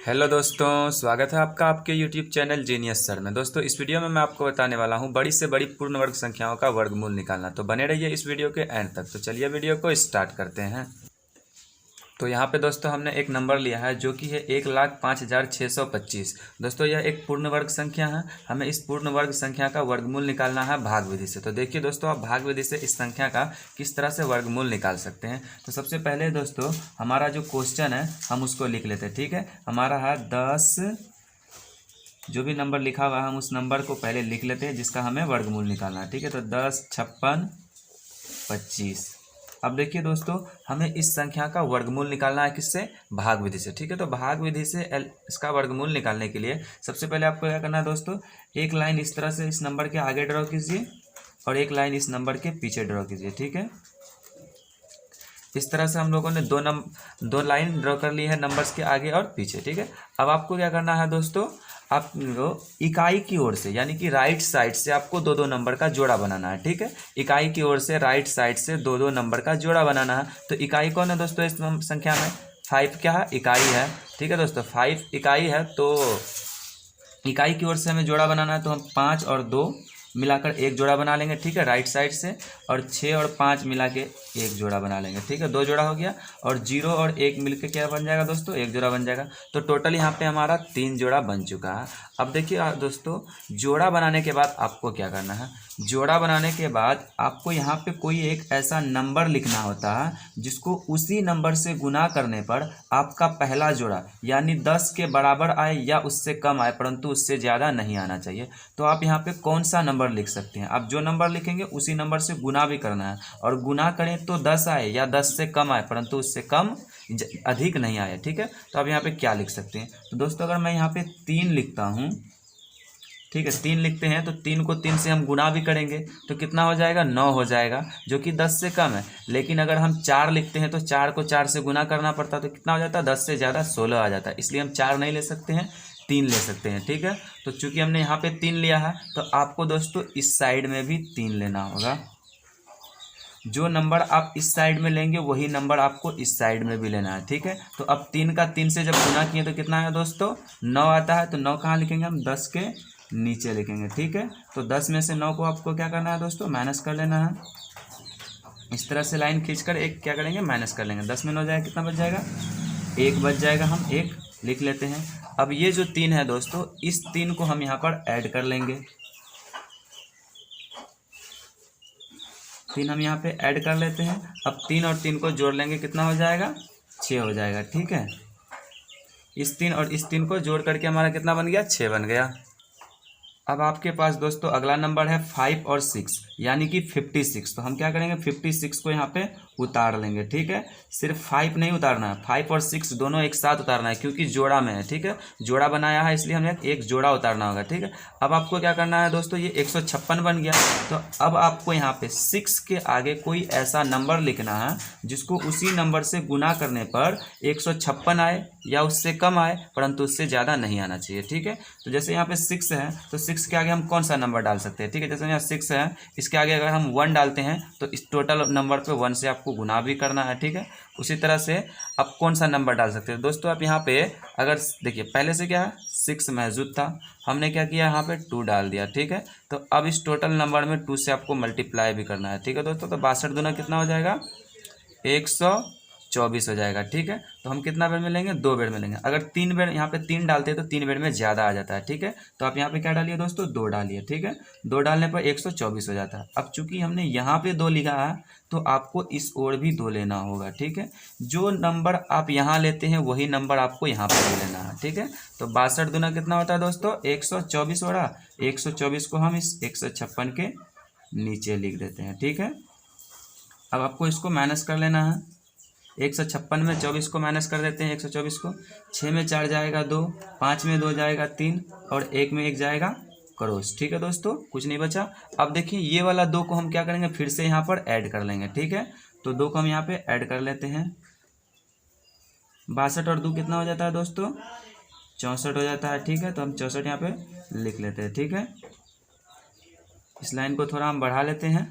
Hello दोस्तों, स्वागत है आपका आपके यूट्यूब चैनल जीनियस सर में। दोस्तों, इस वीडियो में मैं आपको बताने वाला हूं बड़ी से बड़ी पूर्ण वर्ग संख्याओं का वर्गमूल निकालना। तो बने रहिए इस वीडियो के एंड तक। तो चलिए वीडियो को स्टार्ट करते हैं। तो यहाँ पे दोस्तों हमने एक नंबर लिया है जो कि है 1,05,625। दोस्तों यह एक पूर्ण वर्ग संख्या है। हमें इस पूर्ण वर्ग संख्या का वर्गमूल निकालना है भाग विधि से। तो देखिए दोस्तों, आप भाग विधि से इस संख्या का किस तरह से वर्गमूल निकाल सकते हैं। तो सबसे पहले दोस्तों हमारा जो क्वेश्चन है हम उसको लिख लेते हैं। ठीक है, हमारा है 10, जो भी नंबर लिखा हुआ है हम उस नंबर को पहले लिख लेते हैं जिसका हमें वर्गमूल निकालना है। ठीक है, तो 10, 56, 25। अब देखिए दोस्तों, हमें इस संख्या का वर्गमूल निकालना है किससे? भाग विधि से। ठीक है, तो भाग विधि से इसका वर्गमूल निकालने के लिए सबसे पहले आपको क्या करना है दोस्तों, एक लाइन इस तरह से इस नंबर के आगे ड्रॉ कीजिए और एक लाइन इस नंबर के पीछे ड्रॉ कीजिए। ठीक है, इस तरह से हम लोगों ने दो लाइन ड्रॉ कर ली है नंबर्स के आगे और पीछे। ठीक है, अब आपको क्या करना है दोस्तों, आपको इकाई की ओर से यानी कि राइट साइड से आपको दो दो नंबर का जोड़ा बनाना है। ठीक है, इकाई की ओर से राइट साइड से दो दो नंबर का जोड़ा बनाना है। तो इकाई कौन है दोस्तों इस संख्या में? 5 क्या है? इकाई है। ठीक है दोस्तों, 5 इकाई है। तो इकाई की ओर से हमें जोड़ा बनाना है, तो हम 5 और 2 मिलाकर एक जोड़ा बना लेंगे। ठीक है, राइट साइड से, और 6 और 5 मिला के एक जोड़ा बना लेंगे। ठीक है, 2 जोड़ा हो गया, और 0 और 1 मिलके क्या बन जाएगा दोस्तों? एक जोड़ा बन जाएगा। तो टोटल यहाँ पे हमारा 3 जोड़ा बन चुका है। अब देखिए दोस्तों, जोड़ा बनाने के बाद आपको क्या करना है, जोड़ा बनाने के बाद आपको यहाँ पे कोई एक ऐसा नंबर लिखना होता है जिसको उसी नंबर से गुना करने पर आपका पहला जोड़ा यानी 10 के बराबर आए या उससे कम आए, परंतु उससे ज़्यादा नहीं आना चाहिए। तो आप यहाँ पे कौन सा नंबर लिख सकते हैं? आप जो नंबर लिखेंगे उसी नंबर से गुना भी करना है, और गुना करें तो 10 आए या 10 से कम आए, परंतु उससे कम अधिक नहीं आए। ठीक है, तो आप यहाँ पे क्या लिख सकते हैं? तो दोस्तों अगर मैं यहाँ पे 3 लिखता हूँ, ठीक है 3 लिखते हैं, तो 3 को 3 से हम गुना भी करेंगे तो कितना हो जाएगा? 9 हो जाएगा, जो कि 10 से कम है। लेकिन अगर हम 4 लिखते हैं तो 4 को 4 से गुना करना पड़ता है, तो कितना हो जाता है? 10 से ज़्यादा 16 आ जाता है। इसलिए हम 4 नहीं ले सकते हैं, 3 ले सकते हैं। ठीक है, तो चूंकि हमने यहाँ पे 3 लिया है तो आपको दोस्तों इस साइड में भी 3 लेना होगा। जो नंबर आप इस साइड में लेंगे वही नंबर आपको इस साइड में भी लेना है। ठीक है, तो अब 3 का 3 से जब गुना किए तो कितना है दोस्तों? 9 आता है। तो 9 कहाँ लिखेंगे हम? 10 के नीचे लिखेंगे। ठीक है, तो 10 में से 9 को आपको क्या करना है दोस्तों? माइनस कर लेना है। इस तरह से लाइन खींचकर एक क्या करेंगे? माइनस कर लेंगे। 10 में 9 जाएगा, कितना बच जाएगा? 1 बच जाएगा। हम 1 लिख लेते हैं। अब ये जो 3 है दोस्तों, इस 3 को हम यहाँ पर ऐड कर लेंगे। 3 हम यहाँ पे ऐड कर लेते हैं। अब 3 और 3 को जोड़ लेंगे, कितना हो जाएगा? 6 हो जाएगा। ठीक है, इस 3 और इस 3 को जोड़ करके हमारा कितना बन गया? 6 बन गया। अब आपके पास दोस्तों अगला नंबर है 5 और 6 यानी कि 56। तो हम क्या करेंगे? 56 को यहाँ पे उतार लेंगे। ठीक है, सिर्फ 5 नहीं उतारना है, 5 और 6 दोनों एक साथ उतारना है, क्योंकि जोड़ा में है। ठीक है, जोड़ा बनाया है इसलिए हमें एक जोड़ा उतारना होगा। ठीक है, अब आपको क्या करना है दोस्तों, ये 156 बन गया। तो अब आपको यहाँ पे 6 के आगे कोई ऐसा नंबर लिखना है जिसको उसी नंबर से गुना करने पर 156 आए या उससे कम आए, परंतु उससे ज़्यादा नहीं आना चाहिए। ठीक है, तो जैसे यहाँ पे 6 है तो 6 के आगे हम कौन सा नंबर डाल सकते हैं? ठीक है, जैसे यहाँ 6 है, इसके आगे अगर हम 1 डालते हैं तो इस टोटल नंबर पे 1 से आपको गुना भी करना है। ठीक है, उसी तरह से आप कौन सा नंबर डाल सकते हैं दोस्तों? आप यहाँ पे अगर देखिए पहले से क्या है, 6 मौजूद था, हमने क्या किया यहाँ पे 2 डाल दिया। ठीक है, तो अब इस टोटल नंबर में 2 से आपको मल्टीप्लाई भी करना है। ठीक है दोस्तों, तो 62 दूना कितना हो जाएगा? 124 हो जाएगा। ठीक है, तो हम कितना बेर में लेंगे? 2 बेर में लेंगे। अगर 3 बेर यहाँ पे 3 डालते हैं तो 3 बेर में ज़्यादा आ जाता है। ठीक है, तो आप यहाँ पे क्या डालिए दोस्तों? 2 डालिए। ठीक है, 2 डालने पर 124 हो जाता है। अब चूंकि हमने यहाँ पे 2 लिखा है तो आपको इस ओर भी 2 लेना होगा। ठीक है, जो नंबर आप यहाँ लेते हैं वही नंबर आपको यहाँ पर भी लेना है। ठीक है, तो 62 दूना कितना होता है दोस्तों? 124 हो रहा। 124 को हम इस 156 के नीचे लिख देते हैं। ठीक है, अब आपको इसको माइनस कर लेना है। 156 में 24 को माइनस कर देते हैं। 124 को 6 में 4 जाएगा 2, 5 में 2 जाएगा 3, और 1 में 1 जाएगा क्रॉस। ठीक है दोस्तों, कुछ नहीं बचा। अब देखिए ये वाला 2 को हम क्या करेंगे? फिर से यहाँ पर ऐड कर लेंगे। ठीक है, तो 2 को हम यहाँ पे ऐड कर लेते हैं। 62 और 2 कितना हो जाता है दोस्तों? 64 हो जाता है। ठीक है, तो हम 64 यहाँ पे लिख लेते हैं। ठीक है, इस लाइन को थोड़ा हम बढ़ा लेते हैं।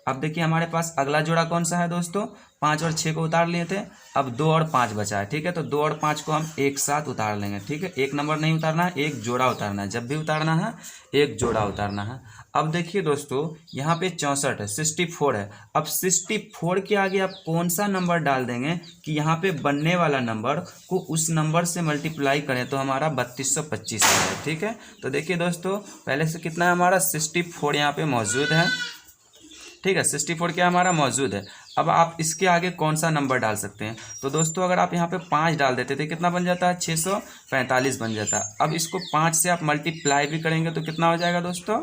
अब देखिए हमारे पास अगला जोड़ा कौन सा है दोस्तों? 5 और 6 को उतार लिए थे, अब 2 और 5 बचा है। ठीक है, तो 2 और 5 को हम एक साथ उतार लेंगे। ठीक है, एक नंबर नहीं उतारना है, एक जोड़ा उतारना है। जब भी उतारना है एक जोड़ा उतारना है। अब देखिए दोस्तों, यहाँ पे 64 है, 64 है। अब 64 के आगे आप कौन सा नंबर डाल देंगे कि यहाँ पे बनने वाला नंबर को उस नंबर से मल्टीप्लाई करें तो हमारा 3225 आ जाए। ठीक है, तो देखिए दोस्तों, पहले से कितना है हमारा 64 यहाँ पे मौजूद है। ठीक है, 64 क्या हमारा मौजूद है। अब आप इसके आगे कौन सा नंबर डाल सकते हैं, तो दोस्तों अगर आप यहाँ पे 5 डाल देते थे कितना बन जाता है, 645 बन जाता है। अब इसको 5 से आप मल्टीप्लाई भी करेंगे तो कितना हो जाएगा दोस्तों,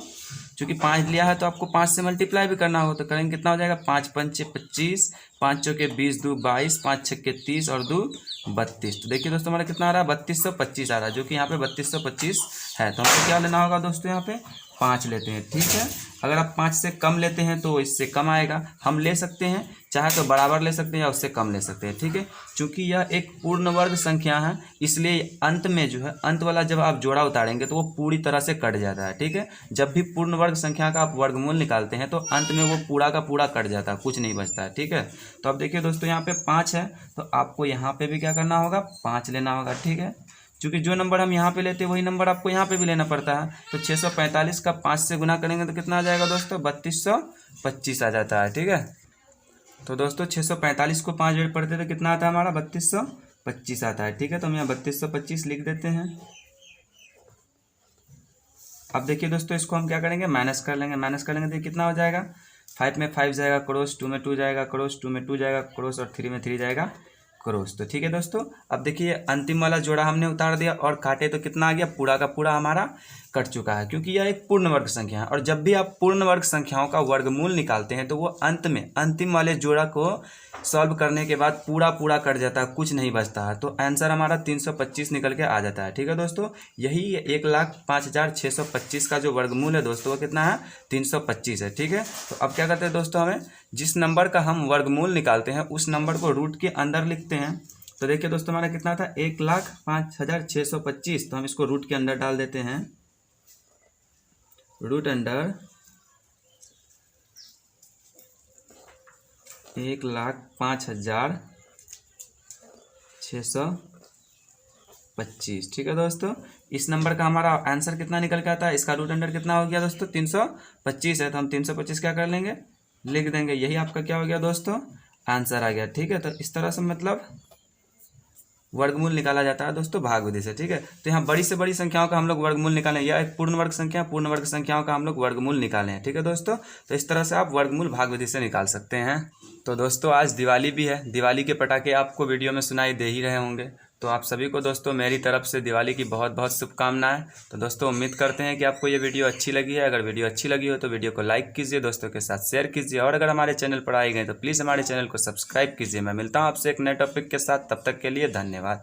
चूँकि 5 लिया है तो आपको 5 से मल्टीप्लाई भी करना होगा, तो करेंगे कितना हो जाएगा, 5 पंचे 25, 5 चौके 20, 2 22, 5 छक्के 30 और 2 32। तो देखिए दोस्तों हमारा कितना आ रहा है, 3225 आ रहा है, जो कि यहाँ पे 3225 है। तो हमको क्या लेना होगा दोस्तों, यहाँ पे 5 लेते हैं। ठीक है, अगर आप 5 से कम लेते हैं तो इससे कम आएगा। हम ले सकते हैं, चाहे तो बराबर ले सकते हैं या उससे कम ले सकते हैं। ठीक है, चूंकि यह एक पूर्ण वर्ग संख्या है, इसलिए अंत में जो है, अंत वाला जब आप जोड़ा उतारेंगे तो वो पूरी तरह से कट जाता है। ठीक है, जब भी पूर्ण वर्ग संख्या का आप वर्गमूल निकालते हैं तो अंत में वो पूरा का पूरा कट जाता है, कुछ नहीं बचता है। ठीक है, तो अब देखिए दोस्तों, यहाँ पे 5 है तो आपको यहाँ पे भी क्या करना होगा, 5 लेना होगा। ठीक है, क्योंकि जो नंबर हम यहाँ पे लेते हैं वही नंबर आपको यहाँ पे भी लेना पड़ता है। तो 645 का 5 से गुना करेंगे तो कितना आ जाएगा दोस्तों, 3225 आ जाता है। ठीक है, तो दोस्तों 645 को 5 जोड़ पढ़ते तो कितना आता है हमारा, 3225 आता है। ठीक है, तो हम यहाँ 3225 लिख देते हैं। अब देखिए दोस्तों, इसको हम क्या करेंगे, माइनस कर लेंगे। माइनस कर लेंगे तो कितना हो जाएगा, 5 में 5 जाएगा क्रॉस, 2 में 2 जाएगा क्रॉस, 2 में 2 जाएगा क्रॉस और 3 में 3 जाएगा क्रॉस। तो ठीक है दोस्तों, अब देखिए अंतिम वाला जोड़ा हमने उतार दिया और काटे तो कितना आ गया, पूरा का पूरा हमारा कट चुका है, क्योंकि यह एक पूर्ण वर्ग संख्या है। और जब भी आप पूर्ण वर्ग संख्याओं का वर्गमूल निकालते हैं तो वो अंत में अंतिम वाले जोड़ा को सॉल्व करने के बाद पूरा पूरा कट जाता है, कुछ नहीं बचता है। तो आंसर हमारा 325 निकल के आ जाता है। ठीक है दोस्तों, यही 1,05,625 का जो वर्गमूल है दोस्तों वो कितना है, 325 है। ठीक है, तो अब क्या करते हैं दोस्तों, हमें जिस नंबर का हम वर्गमूल निकालते हैं उस नंबर को रूट के अंदर लिखते हैं। तो देखिए दोस्तों, हमारा कितना था, 1,05,625। तो हम इसको रूट के अंदर डाल देते हैं, रूट अंडर 1,05,625। ठीक है दोस्तों, इस नंबर का हमारा आंसर कितना निकल के आता है, इसका रूट अंडर कितना हो गया दोस्तों, 325 है। तो हम 325 क्या कर लेंगे, लिख देंगे। यही आपका क्या हो गया दोस्तों, आंसर आ गया। ठीक है, तो इस तरह से मतलब वर्गमूल निकाला जाता है दोस्तों भाग विधि से। ठीक है, तो यहाँ बड़ी से बड़ी संख्याओं का हम लोग वर्गमूल निकालें, या एक पूर्ण वर्ग संख्या, पूर्ण वर्ग संख्याओं का हम लोग वर्गमूल निकालें हैं। ठीक है दोस्तों, तो इस तरह से आप वर्गमूल भाग विधि से निकाल सकते हैं। तो दोस्तों आज दिवाली भी है, दिवाली के पटाखे आपको वीडियो में सुनाई दे ही रहे होंगे। तो आप सभी को दोस्तों मेरी तरफ से दिवाली की बहुत बहुत शुभकामनाएं। तो दोस्तों उम्मीद करते हैं कि आपको ये वीडियो अच्छी लगी है। अगर वीडियो अच्छी लगी हो तो वीडियो को लाइक कीजिए, दोस्तों के साथ शेयर कीजिए, और अगर हमारे चैनल पर आए गए तो प्लीज़ हमारे चैनल को सब्सक्राइब कीजिए। मैं मिलता हूँ आपसे एक नए टॉपिक के साथ, तब तक के लिए धन्यवाद।